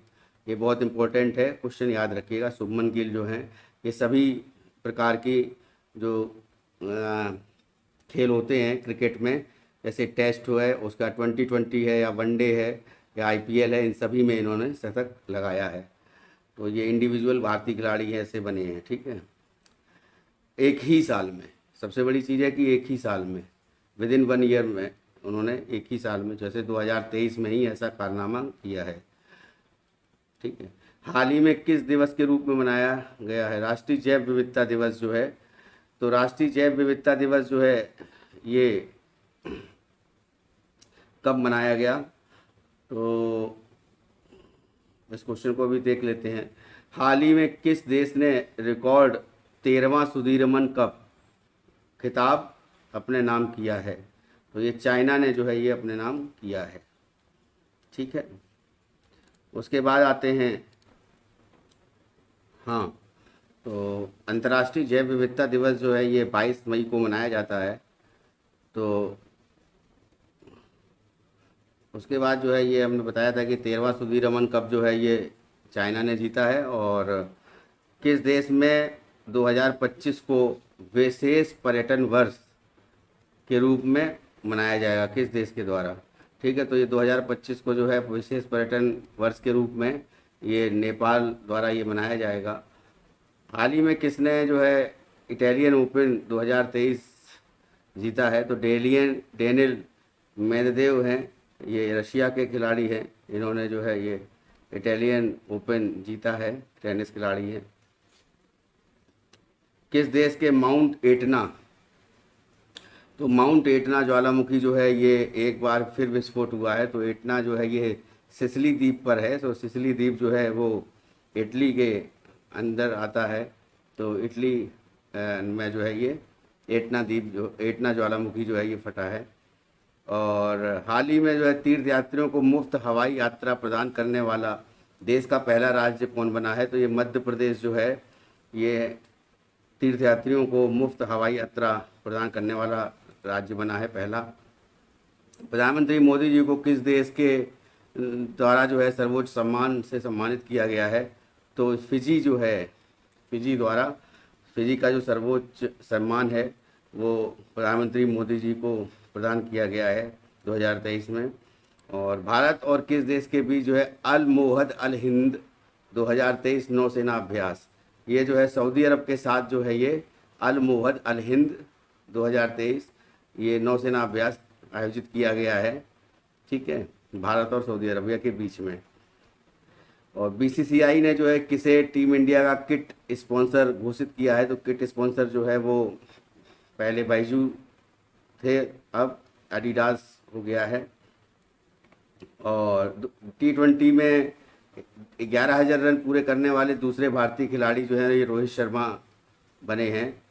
A: ये बहुत इंपॉर्टेंट है, क्वेश्चन याद रखिएगा। शुभमन गिल जो हैं ये सभी प्रकार की जो खेल होते हैं क्रिकेट में, जैसे टेस्ट है, उसका 2020 है या वनडे है या IPL है, इन सभी में इन्होंने शतक लगाया है। तो ये इंडिविजुअल भारतीय खिलाड़ी ऐसे बने हैं, ठीक है, एक ही साल में। सबसे बड़ी चीज़ है कि एक ही साल में, विद इन 1 ईयर में उन्होंने एक ही साल में, जैसे 2023 में ही ऐसा कारनामा किया है, ठीक है। हाल ही में किस दिवस के रूप में मनाया गया है राष्ट्रीय जैव विविधता दिवस जो है? तो राष्ट्रीय जैव विविधता दिवस जो है ये कब मनाया गया? तो इस क्वेश्चन को भी देख लेते हैं। हाल ही में किस देश ने रिकॉर्ड 13वां सुदीरमन कप खिताब अपने नाम किया है। तो ये चाइना ने जो है ये अपने नाम किया है। ठीक है, उसके बाद आते हैं, हाँ, तो अंतर्राष्ट्रीय जैव विविधता दिवस जो है ये 22 मई को मनाया जाता है। तो उसके बाद जो है ये हमने बताया था कि 13वां सुदीरमन कप जो है ये चाइना ने जीता है। और किस देश में 2025 को विशेष पर्यटन वर्ष के रूप में मनाया जाएगा, किस देश के द्वारा? ठीक है, तो ये 2025 को जो है विशेष पर्यटन वर्ष के रूप में ये नेपाल द्वारा ये मनाया जाएगा। हाल ही में किसने जो है इटालियन ओपन 2023 जीता है? तो डेनिल मेदवेदेव हैं, ये रशिया के खिलाड़ी हैं, इन्होंने जो है ये इटालियन ओपन जीता है, टेनिस खिलाड़ी हैं। किस देश के माउंट एटना, तो माउंट एटना ज्वालामुखी जो है ये एक बार फिर विस्फोट हुआ है। तो एटना जो है ये सिसिली द्वीप पर है। तो सिसिली द्वीप जो है वो इटली के अंदर आता है। तो इटली में जो है ये एटना द्वीप जो एटना ज्वालामुखी जो है ये फटा है। और हाल ही में जो है तीर्थयात्रियों को मुफ्त हवाई यात्रा प्रदान करने वाला देश का पहला राज्य कौन बना है? तो ये मध्य प्रदेश जो है ये तीर्थयात्रियों को मुफ्त हवाई यात्रा प्रदान करने वाला राज्य बना है पहला। प्रधानमंत्री मोदी जी को किस देश के द्वारा जो है सर्वोच्च सम्मान से सम्मानित किया गया है? तो फिजी जो है, फिजी द्वारा, फिजी का जो सर्वोच्च सम्मान है वो प्रधानमंत्री मोदी जी को प्रदान किया गया है 2023 में। और भारत और किस देश के बीच जो है अल मोहद अल हिंद 2023 नौसेना अभ्यास, ये जो है सऊदी अरब के साथ जो है ये अल मोहद अल हिंद 2023 ये नौसेना अभ्यास आयोजित किया गया है। ठीक है, भारत और सऊदी अरबिया के बीच में। और बीसीसीआई ने जो है किसे टीम इंडिया का किट स्पॉन्सर घोषित किया है? तो किट स्पॉन्सर जो है वो पहले बाइजू थे, अब एडिडास हो गया है। और T20 में 11,000 रन पूरे करने वाले दूसरे भारतीय खिलाड़ी जो है ये रोहित शर्मा बने हैं।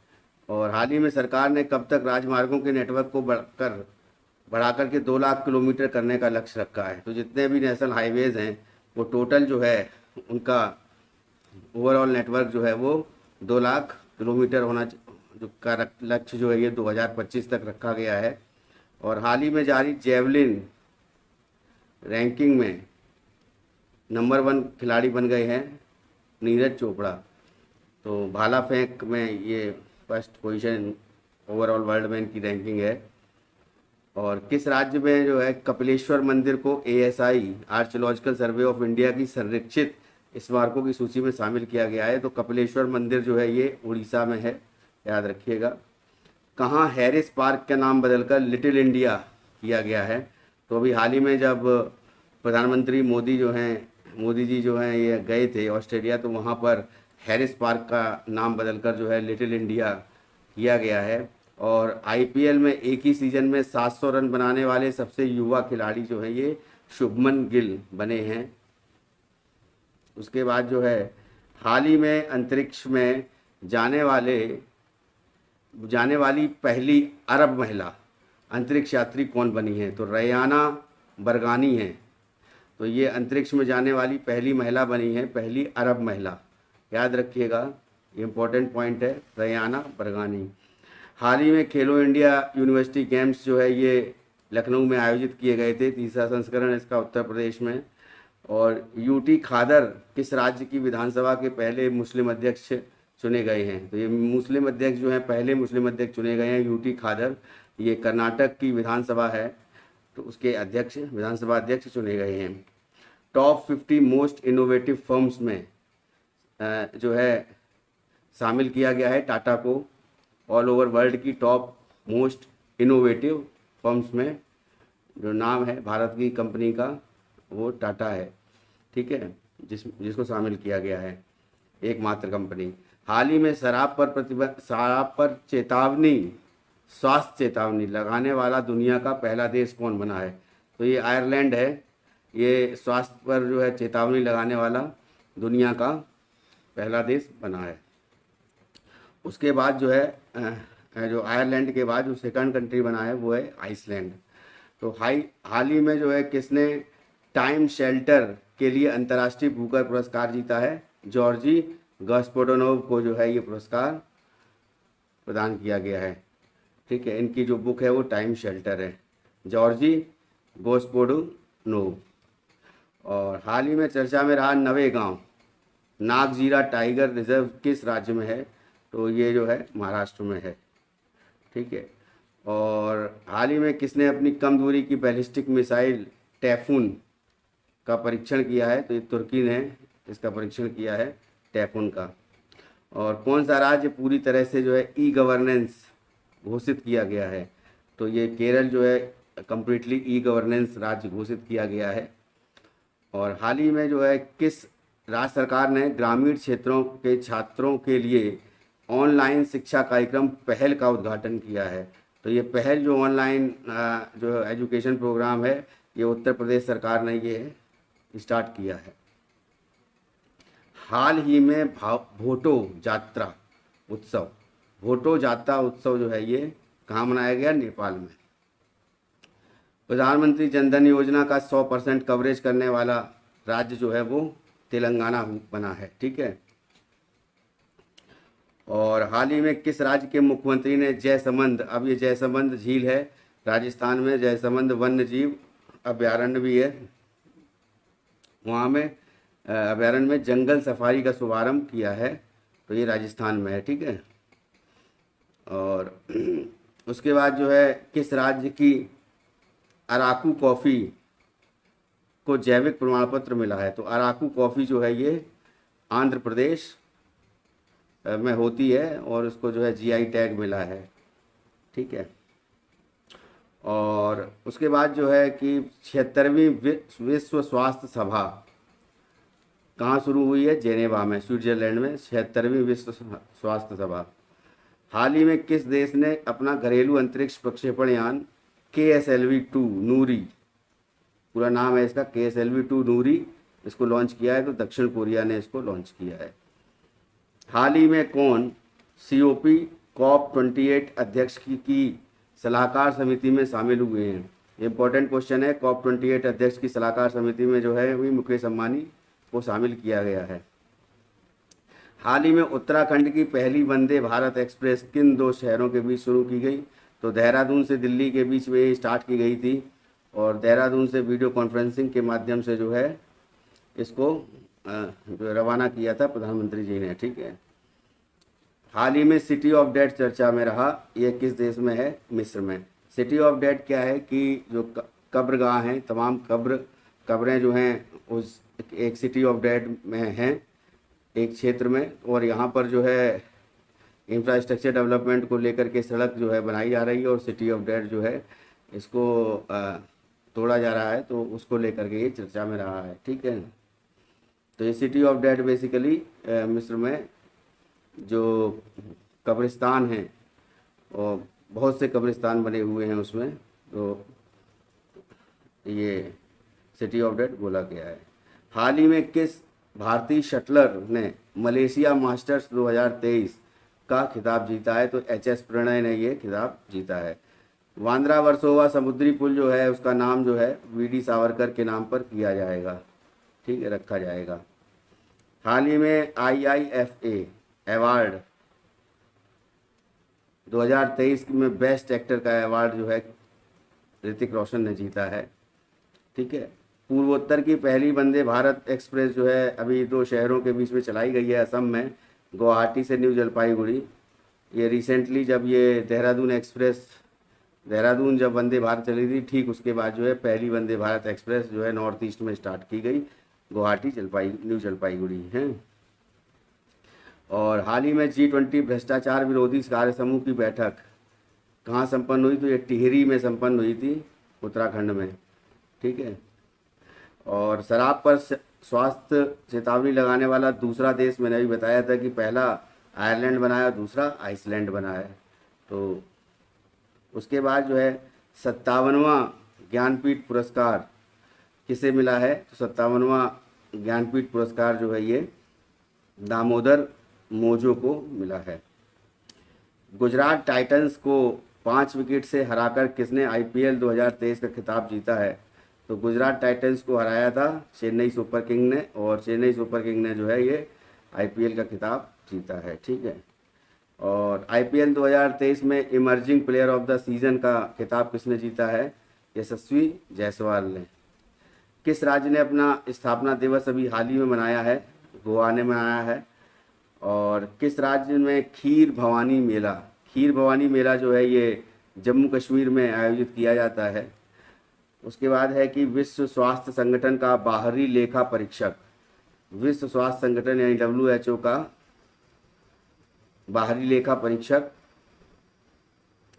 A: और हाल ही में सरकार ने कब तक राजमार्गों के नेटवर्क को बढ़ाकर के 2 लाख किलोमीटर करने का लक्ष्य रखा है? तो जितने भी नेशनल हाईवेज़ हैं वो टोटल जो है उनका ओवरऑल नेटवर्क जो है वो 2 लाख किलोमीटर होना जो का लक्ष्य जो है ये 2025 तक रखा गया है। और हाल ही में जारी जेवलिन रैंकिंग में नंबर 1 खिलाड़ी बन गए हैं नीरज चोपड़ा। तो भाला फेंक में ये फर्स्ट पोजीशन ओवरऑल वर्ल्ड में इनकी रैंकिंग है। और किस राज्य में जो है कपिलेश्वर मंदिर को ASI archaeological survey of India की संरक्षित स्मारकों की सूची में शामिल किया गया है? तो कपिलेश्वर मंदिर जो है ये उड़ीसा में है, याद रखिएगा। कहाँ हैरिस पार्क का नाम बदलकर लिटिल इंडिया किया गया है? तो अभी हाल ही में जब प्रधानमंत्री मोदी जी जो हैं ये गए थे ऑस्ट्रेलिया, तो वहाँ पर हैरिस पार्क का नाम बदलकर जो है लिटिल इंडिया किया गया है। और IPL में एक ही सीज़न में 700 रन बनाने वाले सबसे युवा खिलाड़ी जो है ये शुभमन गिल बने हैं। उसके बाद जो है हाल ही में अंतरिक्ष में जाने वाली पहली अरब महिला अंतरिक्ष यात्री कौन बनी है? तो रयाना बरगानी है। तो ये अंतरिक्ष में जाने वाली पहली महिला बनी है, पहली अरब महिला, याद रखिएगा, ये इम्पोर्टेंट पॉइंट है, रयाना बरगानी। हाल ही में खेलो इंडिया यूनिवर्सिटी गेम्स जो है ये लखनऊ में आयोजित किए गए थे, तीसरा संस्करण इसका उत्तर प्रदेश में। और UT खादर किस राज्य की विधानसभा के पहले मुस्लिम अध्यक्ष चुने गए हैं? तो ये मुस्लिम अध्यक्ष जो हैं पहले मुस्लिम अध्यक्ष चुने गए हैं UT खादर, ये कर्नाटक की विधानसभा है, तो उसके अध्यक्ष विधानसभा अध्यक्ष चुने गए हैं। टॉप 50 मोस्ट इनोवेटिव फर्म्स में जो है शामिल किया गया है टाटा को। ऑल ओवर वर्ल्ड की टॉप मोस्ट इनोवेटिव फर्म्स में जो नाम है भारत की कंपनी का वो टाटा है। ठीक है, जिसको शामिल किया गया है, एकमात्र कंपनी। हाल ही में शराब पर स्वास्थ्य चेतावनी लगाने वाला दुनिया का पहला देश कौन बना है? तो ये आयरलैंड है, ये स्वास्थ्य पर जो है चेतावनी लगाने वाला दुनिया का पहला देश बना है। उसके बाद जो है जो आयरलैंड के बाद जो सेकंड कंट्री बना है वो है आइसलैंड। तो हाल ही में जो है किसने टाइम शेल्टर के लिए अंतर्राष्ट्रीय बुकर पुरस्कार जीता है? जॉर्जी गॉस्पोडोनोव को जो है ये पुरस्कार प्रदान किया गया है। ठीक है, इनकी जो बुक है वो टाइम शेल्टर है, जॉर्जी गोस्पोडोनोव। और हाल ही में चर्चा में रहा नवेगांव नागजीरा टाइगर रिजर्व किस राज्य में है? तो ये जो है महाराष्ट्र में है। ठीक है, और हाल ही में किसने अपनी कम दूरी की बैलिस्टिक मिसाइल टैफून का परीक्षण किया है? तो ये तुर्की ने इसका परीक्षण किया है, टैफून का। और कौन सा राज्य पूरी तरह से जो है ई गवर्नेंस घोषित किया गया है? तो ये केरल जो है कम्प्लीटली ई गवर्नेंस राज्य घोषित किया गया है। और हाल ही में जो है किस राज्य सरकार ने ग्रामीण क्षेत्रों के छात्रों के लिए ऑनलाइन शिक्षा कार्यक्रम पहल का उद्घाटन किया है? तो ये पहल जो ऑनलाइन जो एजुकेशन प्रोग्राम है ये उत्तर प्रदेश सरकार ने ये स्टार्ट किया है। हाल ही में भोटो जात्रा उत्सव, भोटो जात्रा उत्सव जो है ये कहाँ मनाया गया? नेपाल में। प्रधानमंत्री जनधन योजना का 100% कवरेज करने वाला राज्य जो है वो तेलंगाना बना है। ठीक है, और हाल ही में किस राज्य के मुख्यमंत्री ने जयसमंद, अब ये जयसमंद झील है राजस्थान में, जयसमंद वन्य जीव अभ्यारण्य भी है, वहाँ में अभ्यारण्य में जंगल सफारी का शुभारंभ किया है। तो ये राजस्थान में है। ठीक है, और उसके बाद जो है किस राज्य की अराकू कॉफ़ी को जैविक प्रमाण पत्र मिला है? तो अराकू कॉफ़ी जो है ये आंध्र प्रदेश में होती है और उसको जो है जीआई टैग मिला है। ठीक है, और उसके बाद जो है कि 76वीं विश्व स्वास्थ्य सभा कहाँ शुरू हुई है? जेनेवा में, स्विट्जरलैंड में 76वीं विश्व स्वास्थ्य सभा। हाल ही में किस देश ने अपना घरेलू अंतरिक्ष प्रक्षेपण यान KSLV-2 नूरी, पूरा नाम है इसका KSLV-2 नूरी, इसको लॉन्च किया है? तो दक्षिण कोरिया ने इसको लॉन्च किया है। हाल ही में कौन COP COP28 अध्यक्ष की सलाहकार समिति में शामिल हुए हैं? इंपॉर्टेंट क्वेश्चन है। COP28 अध्यक्ष की सलाहकार समिति में जो है वही मुकेश अंबानी को शामिल किया गया है। हाल ही में उत्तराखंड की पहली वंदे भारत एक्सप्रेस किन 2 शहरों के बीच शुरू की गई? तो देहरादून से दिल्ली के बीच में स्टार्ट की गई थी और देहरादून से वीडियो कॉन्फ्रेंसिंग के माध्यम से जो है इसको जो रवाना किया था प्रधानमंत्री जी ने। ठीक है, हाल ही में सिटी ऑफ डेथ चर्चा में रहा, ये किस देश में है? मिस्र में। सिटी ऑफ डेथ क्या है कि जो कब्रगाह हैं, तमाम कब्रें जो हैं उस एक सिटी ऑफ डेथ में हैं एक क्षेत्र में, और यहाँ पर जो है इंफ्रास्ट्रक्चर डेवलपमेंट को लेकर के सड़क जो है बनाई जा रही है और सिटी ऑफ डेथ जो है इसको तोड़ा जा रहा है, तो उसको लेकर के ये चर्चा में रहा है। ठीक है, तो ये सिटी ऑफ डेथ बेसिकली मिस्र में जो कब्रिस्तान हैं और बहुत से कब्रिस्तान बने हुए हैं उसमें, तो ये सिटी ऑफ डेथ बोला गया है। हाल ही में किस भारतीय शटलर ने मलेशिया मास्टर्स 2023 का खिताब जीता है? तो HS प्रणय ने ये खिताब जीता है। वांद्रा वर्सोवा समुद्री पुल जो है उसका नाम जो है VD सावरकर के नाम पर किया जाएगा। ठीक है, रखा जाएगा। हाल ही में IIFA अवार्ड 2023 में बेस्ट एक्टर का अवार्ड जो है ऋतिक रोशन ने जीता है। ठीक है, पूर्वोत्तर की पहली वंदे भारत एक्सप्रेस जो है अभी 2 शहरों के बीच में चलाई गई है, असम में, गुवाहाटी से न्यू जलपाईगुड़ी। ये रिसेंटली जब ये देहरादून एक्सप्रेस, देहरादून जब वंदे भारत चली थी ठीक उसके बाद जो है पहली वंदे भारत एक्सप्रेस जो है नॉर्थ ईस्ट में स्टार्ट की गई, गुवाहाटी न्यू जलपाईगुड़ी है। और हाल ही में G20 भ्रष्टाचार विरोधी कार्य समूह की बैठक कहाँ संपन्न हुई? तो ये टिहरी में संपन्न हुई थी, उत्तराखंड में। ठीक है, और शराब पर स्वास्थ्य चेतावनी लगाने वाला दूसरा देश मैंने अभी बताया था कि पहला आयरलैंड बना है, दूसरा आइसलैंड बना है। तो उसके बाद जो है 57वां ज्ञानपीठ पुरस्कार किसे मिला है? तो 57वां ज्ञानपीठ पुरस्कार जो है ये दामोदर मोजो को मिला है। गुजरात टाइटंस को 5 विकेट से हराकर किसने आईपीएल 2023 का खिताब जीता है? तो गुजरात टाइटंस को हराया था चेन्नई सुपर किंग ने, और चेन्नई सुपर किंग ने जो है ये आईपीएल का खिताब जीता है। ठीक है। और आईपीएल 2023 में emerging player of the season का खिताब किसने जीता है? यशस्वी जायसवाल ने। किस राज्य ने अपना स्थापना दिवस अभी हाल ही में मनाया है? गोवा ने मनाया है। और किस राज्य में खीर भवानी मेला जो है ये जम्मू कश्मीर में आयोजित किया जाता है। उसके बाद है कि विश्व स्वास्थ्य संगठन का बाहरी लेखा परीक्षक, विश्व स्वास्थ्य संगठन यानी WHO का बाहरी लेखा परीक्षक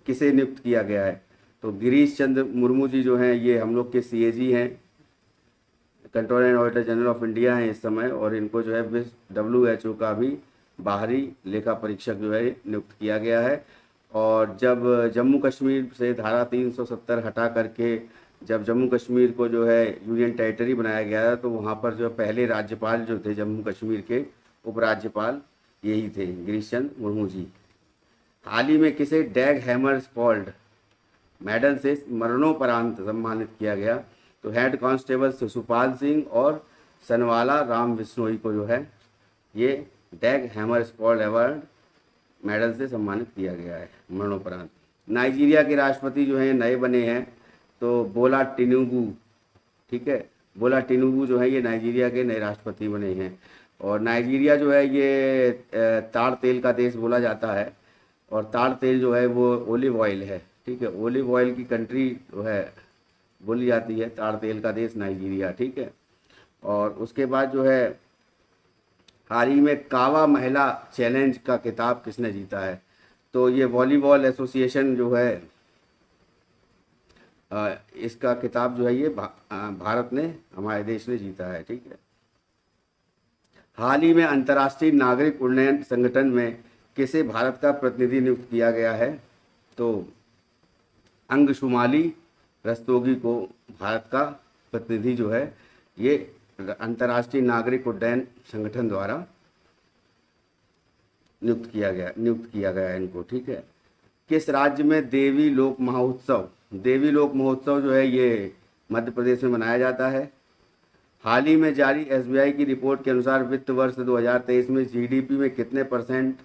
A: किसे नियुक्त किया गया है? तो गिरीश चंद्र मुर्मू जी जो हैं ये हम लोग के CAG हैं, controller and auditor general of India हैं इस समय, और इनको जो है WHO का भी बाहरी लेखा परीक्षक जो है नियुक्त किया गया है। और जब जम्मू कश्मीर से धारा 370 हटा करके जब जम्मू कश्मीर को जो है यूनियन टेरिटरी बनाया गया था, तो वहाँ पर जो पहले राज्यपाल जो थे जम्मू कश्मीर के, उपराज्यपाल यही थे, गिरीश चंद्र मुर्मू जी। हाल ही में किसे डैग हैमरस्फॉल्ड मेडल से मरणोपरांत सम्मानित किया गया? तो हेड कांस्टेबल शिशुपाल सिंह और सनवाला राम बिश्नोई को जो है ये डैग हैमरस्फॉल्ड अवार्ड मेडल से सम्मानित किया गया है मरणोपरांत। नाइजीरिया के राष्ट्रपति जो हैं नए बने हैं, तो बोला टिनुबू। ठीक है, बोला टिनुबू जो है ये नाइजीरिया के नए राष्ट्रपति बने हैं। और नाइजीरिया जो है ये ताड़ तेल का देश बोला जाता है, और ताड़ तेल जो है वो ओलिव ऑयल है। ठीक है, ओलिव ऑयल की कंट्री जो है बोली जाती है, ताड़ तेल का देश नाइजीरिया। ठीक है। और उसके बाद जो है हाल ही में कावा महिला चैलेंज का खिताब किसने जीता है? तो ये वॉलीबॉल एसोसिएशन जो है इसका खिताब जो है ये भारत ने, हमारे देश ने जीता है। ठीक है। हाल ही में अंतर्राष्ट्रीय नागरिक उड्डयन संगठन में किसे भारत का प्रतिनिधि नियुक्त किया गया है? तो अंगशुमाली रस्तोगी को भारत का प्रतिनिधि जो है ये अंतर्राष्ट्रीय नागरिक उड्डयन संगठन द्वारा नियुक्त किया गया है इनको। ठीक है। किस राज्य में देवी लोक महोत्सव जो है ये मध्य प्रदेश में मनाया जाता है। हाल ही में जारी SBI की रिपोर्ट के अनुसार वित्त वर्ष 2023 में GDP में कितने %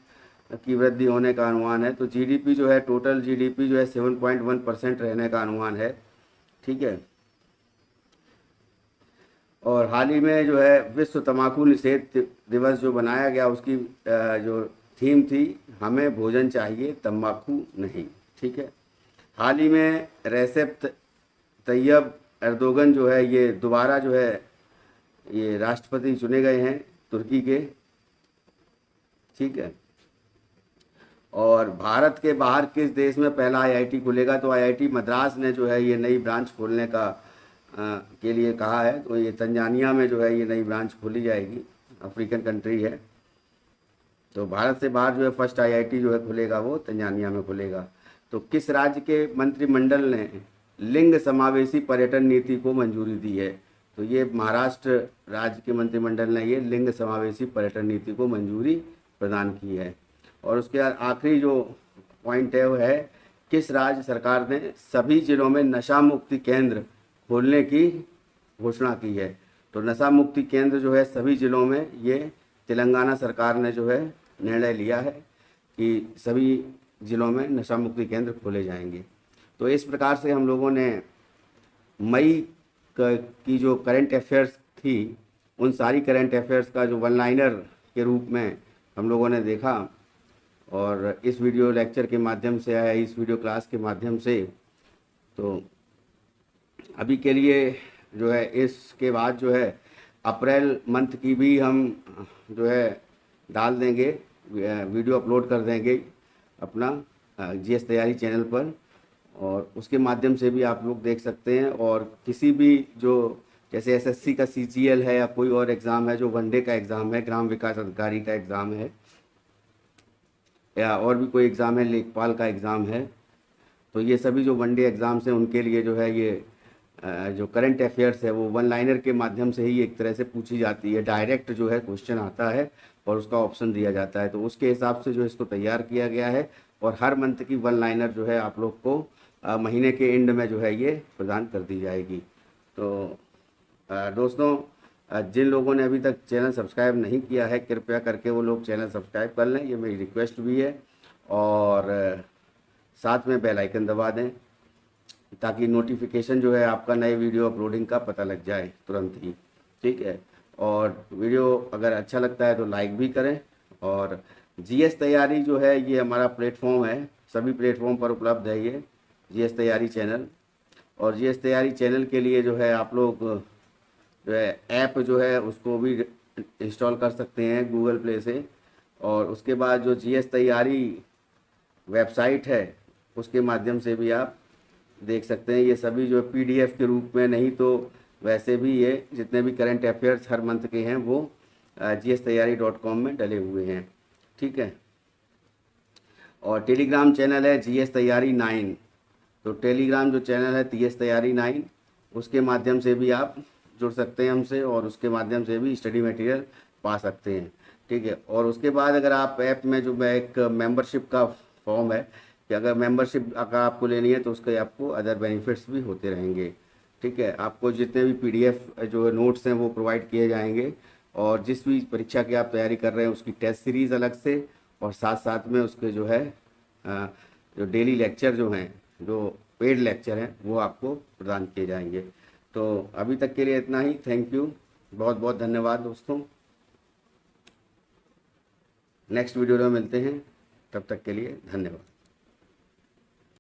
A: की वृद्धि होने का अनुमान है? तो GDP जो है, टोटल GDP जो है 7.1% रहने का अनुमान है। ठीक है। और हाल ही में जो है विश्व तंबाकू निषेध दिवस जो बनाया गया, उसकी जो थीम थी, हमें भोजन चाहिए तंबाकू नहीं। ठीक है। हाल ही में रेसेप तैयब एर्दोगन जो है ये दोबारा जो है ये राष्ट्रपति चुने गए हैं तुर्की के। ठीक है। और भारत के बाहर किस देश में पहला IIT खुलेगा? तो IIT मद्रास ने जो है ये नई ब्रांच खोलने का के लिए कहा है। तो ये तंजानिया में जो है ये नई ब्रांच खोली जाएगी, अफ्रीकन कंट्री है। तो भारत से बाहर जो है फर्स्ट IIT जो है खुलेगा वो तंजानिया में खुलेगा। तो किस राज्य के मंत्रिमंडल ने लिंग समावेशी पर्यटन नीति को मंजूरी दी है? तो ये महाराष्ट्र राज्य के मंत्रिमंडल ने ये लिंग समावेशी पर्यटन नीति को मंजूरी प्रदान की है। और उसके बाद आखिरी जो पॉइंट है वो है किस राज्य सरकार ने सभी जिलों में नशा मुक्ति केंद्र खोलने की घोषणा की है? तो नशा मुक्ति केंद्र जो है सभी जिलों में ये तेलंगाना सरकार ने जो है निर्णय लिया है कि सभी जिलों में नशा मुक्ति केंद्र खोले जाएंगे। तो इस प्रकार से हम लोगों ने मई की जो करंट अफेयर्स थी, उन सारी करंट अफेयर्स का जो वन लाइनर के रूप में हम लोगों ने देखा, और इस वीडियो लेक्चर के माध्यम से या इस वीडियो क्लास के माध्यम से। तो अभी के लिए जो है इसके बाद जो है अप्रैल मंथ की भी हम जो है डाल देंगे, वीडियो अपलोड कर देंगे अपना GS तैयारी चैनल पर, और उसके माध्यम से भी आप लोग देख सकते हैं। और किसी भी जो जैसे SSC का CGL है या कोई और एग्ज़ाम है जो वनडे का एग्ज़ाम है, ग्राम विकास अधिकारी का एग्ज़ाम है, या और भी कोई एग्ज़ाम है, लेखपाल का एग्ज़ाम है, तो ये सभी जो वनडे एग्ज़ाम्स हैं उनके लिए जो है ये जो करंट अफेयर्स है वो वन लाइनर के माध्यम से ही एक तरह से पूछी जाती है। डायरेक्ट जो है क्वेश्चन आता है और उसका ऑप्शन दिया जाता है, तो उसके हिसाब से जो इसको तैयार किया गया है। और हर मंथ की वन लाइनर जो है आप लोग को महीने के एंड में जो है ये प्रदान कर दी जाएगी। तो दोस्तों, जिन लोगों ने अभी तक चैनल सब्सक्राइब नहीं किया है, कृपया करके वो लोग चैनल सब्सक्राइब कर लें, ये मेरी रिक्वेस्ट भी है। और साथ में बेल आइकन दबा दें ताकि नोटिफिकेशन जो है आपका नए वीडियो अपलोडिंग का पता लग जाए तुरंत ही, ठीक है। और वीडियो अगर अच्छा लगता है तो लाइक भी करें। और जीएस तैयारी जो है ये हमारा प्लेटफॉर्म है, सभी प्लेटफॉर्म पर उपलब्ध है ये जीएस तैयारी चैनल। और जीएस तैयारी चैनल के लिए जो है आप लोग जो है ऐप जो है उसको भी इंस्टॉल कर सकते हैं गूगल प्ले से। और उसके बाद जो जीएस तैयारी वेबसाइट है उसके माध्यम से भी आप देख सकते हैं। ये सभी जो पीडीएफ के रूप में, नहीं तो वैसे भी ये जितने भी करंट अफेयर्स हर मंथ के हैं वो gstayari.com में डले हुए हैं, ठीक है। और टेलीग्राम चैनल है जीएस तैयारी 9। तो टेलीग्राम जो चैनल है जीएस तैयारी 9, उसके माध्यम से भी आप जुड़ सकते हैं हमसे और उसके माध्यम से भी स्टडी मटेरियल पा सकते हैं, ठीक है। और उसके बाद अगर आप ऐप में जो एक मेंबरशिप का फॉर्म है कि अगर मेंबरशिप अगर आपको लेनी है तो उसके आपको अदर बेनिफिट्स भी होते रहेंगे, ठीक है। आपको जितने भी पीडीएफ जो नोट्स हैं वो प्रोवाइड किए जाएंगे। और जिस भी परीक्षा की आप तैयारी कर रहे हैं उसकी टेस्ट सीरीज़ अलग से, और साथ साथ में उसके जो है जो डेली लेक्चर जो हैं, जो पेड लेक्चर हैं, वो आपको प्रदान किए जाएंगे। तो अभी तक के लिए इतना ही। थैंक यू, बहुत बहुत धन्यवाद दोस्तों। नेक्स्ट वीडियो में मिलते हैं, तब तक के लिए धन्यवाद।